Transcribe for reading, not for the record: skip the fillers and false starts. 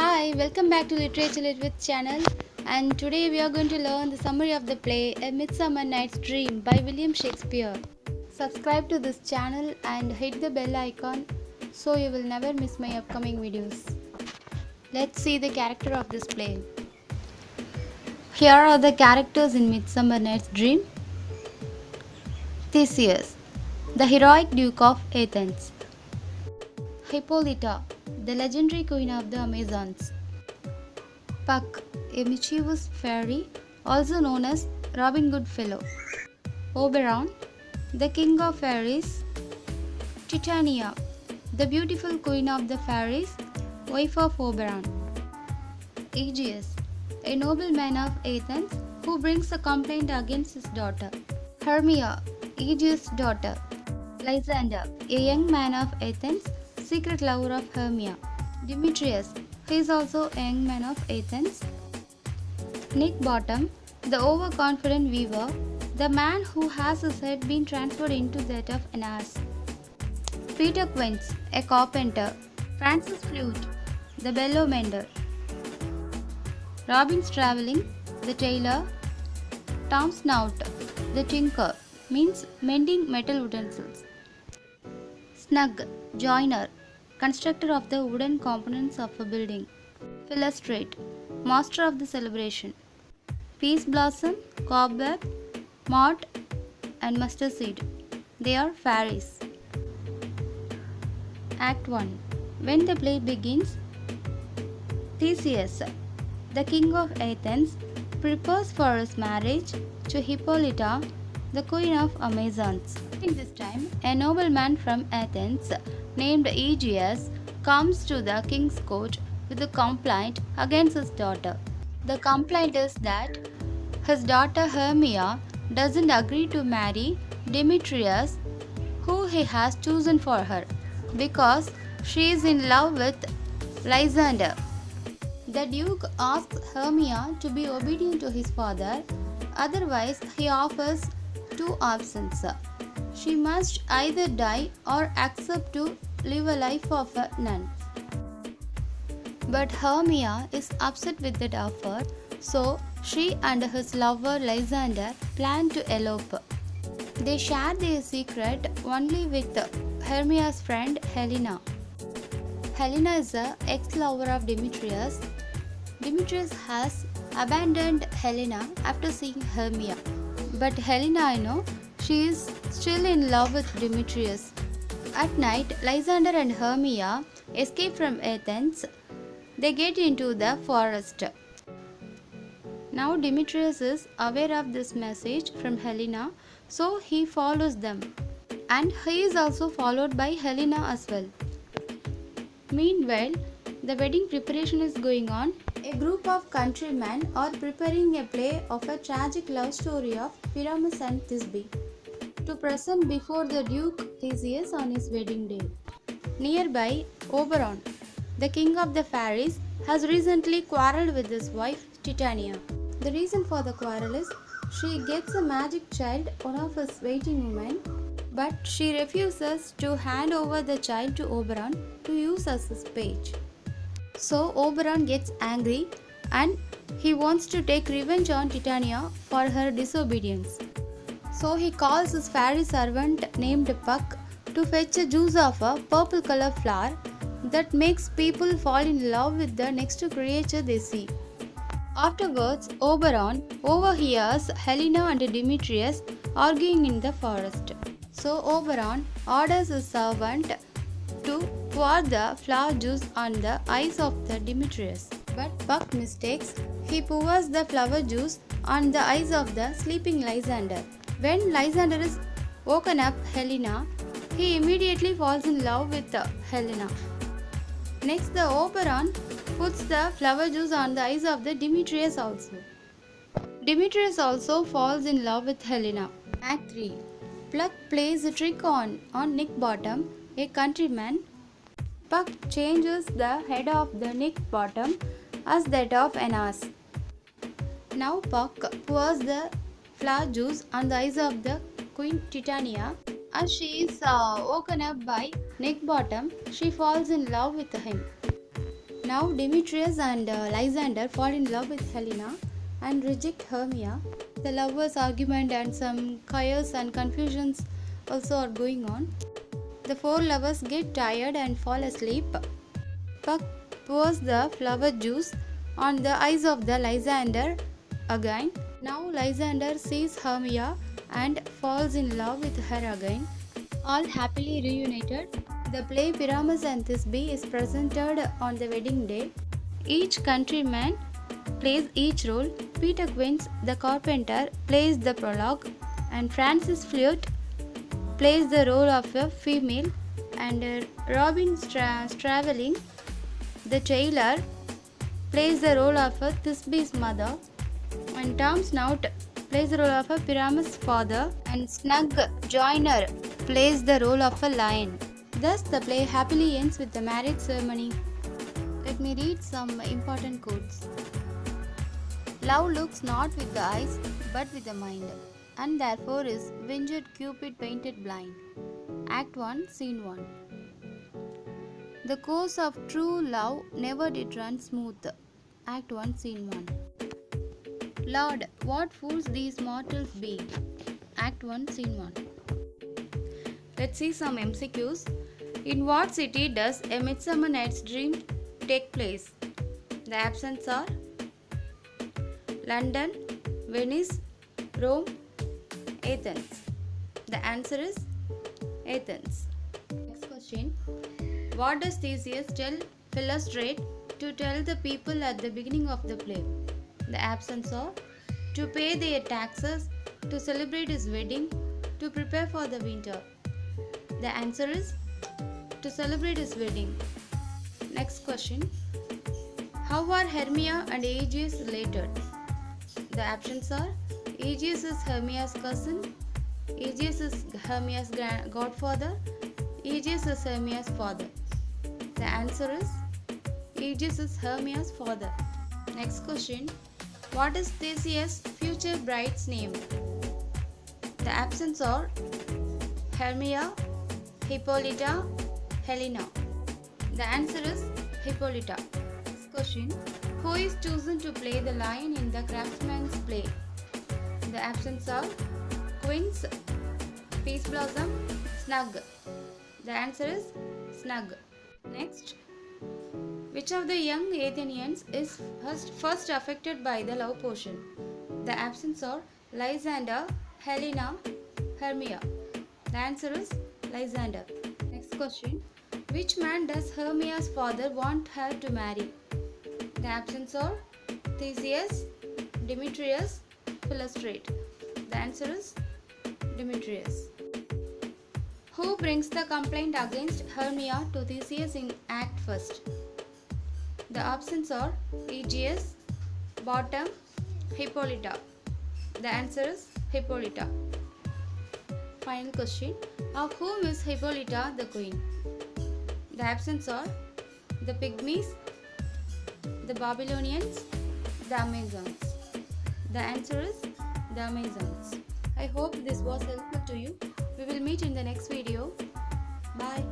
Hi, welcome back to Literature Lit with channel, and today we are going to learn the summary of the play A Midsummer Night's Dream by William Shakespeare. Subscribe to this channel and hit the bell icon so you will never miss my upcoming videos. Let's see the character of this play. Here are the characters in Midsummer Night's Dream. Theseus, the heroic Duke of Athens. Hippolyta, the legendary queen of the Amazons. Puck, a mischievous fairy, also known as Robin Goodfellow. Oberon, the king of fairies. Titania, the beautiful queen of the fairies, wife of Oberon. Aegeus, a nobleman of Athens who brings a complaint against his daughter. Hermia, Aegeus' daughter. Lysander, a young man of Athens, secret lover of Hermia. Demetrius, he is also a young man of Athens. Nick Bottom, the overconfident weaver, the man who has his head been transferred into that of an ass. Peter Quince, a carpenter. Francis Flute, the bellow mender. Robin Straveling, the tailor. Tom Snout, the tinker, means mending metal utensils. Snug, joiner, constructor of the wooden components of a building. Philostrate, master of the celebration. Peace Blossom, Cobweb, Moth, and Mustard Seed. They are fairies. Act 1. When the play begins, Theseus, the king of Athens, prepares for his marriage to Hippolyta, the queen of Amazons. In this time, a nobleman from Athens named Aegeus comes to the king's court with a complaint against his daughter. The complaint is that his daughter Hermia doesn't agree to marry Demetrius, who he has chosen for her, because she is in love with Lysander. The Duke asks Hermia to be obedient to his father, otherwise he offers two options. She must either die or accept to live a life of a nun. But Hermia is upset with that offer, so she and his lover Lysander plan to elope. They share their secret only with Hermia's friend Helena. Helena is the ex-lover of Demetrius. Demetrius has abandoned Helena after seeing Hermia. But Helena she is still in love with Demetrius. At night, Lysander and Hermia escape from Athens. They get into the forest. Now Demetrius is aware of this message from Helena, so he follows them. And he is also followed by Helena as well. Meanwhile, the wedding preparation is going on. A group of countrymen are preparing a play of a tragic love story of Pyramus and Thisbe to present before the Duke Theseus on his wedding day. Nearby, Oberon, the king of the fairies, has recently quarreled with his wife Titania. The reason for the quarrel is she gets a magic child, one of his waiting women, but she refuses to hand over the child to Oberon to use as his page. So Oberon gets angry and he wants to take revenge on Titania for her disobedience. So he calls his fairy servant named Puck to fetch a juice of a purple color flower that makes people fall in love with the next creature they see. Afterwards, Oberon overhears Helena and Demetrius arguing in the forest. So Oberon orders his servant to pour the flower juice on the eyes of the Demetrius. But Puck mistakes. He pours the flower juice on the eyes of the sleeping Lysander. When Lysander is woken up Helena, he immediately falls in love with Helena. Next, the Oberon puts the flower juice on the eyes of the Demetrius also. Demetrius also falls in love with Helena. Act 3. Puck plays a trick on Nick Bottom, a countryman. Puck changes the head of the Nick Bottom as that of an ass. Now Puck pours the flower juice on the eyes of the Queen Titania. As she is woken up by Nick Bottom, she falls in love with him. Now Demetrius and Lysander fall in love with Helena and reject Hermia. The lovers' argument and some chaos and confusions also are going on. The four lovers get tired and fall asleep. Puck pours the flower juice on the eyes of the Lysander again. Now Lysander sees Hermia and falls in love with her again. All happily reunited. The play Pyramus and Thisbe is presented on the wedding day. Each countryman plays each role. Peter Quince, the carpenter, plays the prologue, and Francis Flute plays the role of a female, and Robin Straveling, the tailor, plays the role of a Thisbe's mother, and Tom Snout plays the role of a Pyramus' father, and Snug Joyner plays the role of a lion. Thus, the play happily ends with the marriage ceremony. Let me read some important quotes. Love looks not with the eyes, but with the mind, and therefore is winged Cupid painted blind. Act 1, Scene 1. The course of true love never did run smooth. Act 1, Scene 1. Lord, what fools these mortals be. Act 1, Scene 1. Let's see some MCQs. In what city does A Midsummer Night's Dream take place? The options are London, Venice, Rome, Athens. The answer is Athens. Next question. What does Theseus tell Philostrate to tell the people at the beginning of the play? The options are to pay their taxes, to celebrate his wedding, to prepare for the winter. The answer is to celebrate his wedding. Next question. How are Hermia and Aegeus related? The options are Aegeus is Hermia's cousin, Aegeus is Hermia's godfather, Aegeus is Hermia's father. The answer is Aegeus is Hermia's father. Next question. What is Theseus' future bride's name? The options are Hermia, Hippolyta, Helena. The answer is Hippolyta. Next question. Who is chosen to play the lion in the Craftsman's play? The options are Quince, Peaseblossom, Snug. The answer is Snug. Next. Which of the young Athenians is first affected by the love potion? The options are Lysander, Helena, Hermia. The answer is Lysander. Next question. Which man does Hermia's father want her to marry? The options are Theseus, Demetrius, Philostrate. The answer is Demetrius. Who brings the complaint against Hermia to Theseus in Act 1st? The options are Aegeus, Bottom, Hippolyta. The answer is Hippolyta. Final question. Of whom is Hippolyta the queen? The options are the Pygmies, the Babylonians, the Amazons. The answer is the Amazons. I hope this was helpful to you. We will meet in the next video. Bye.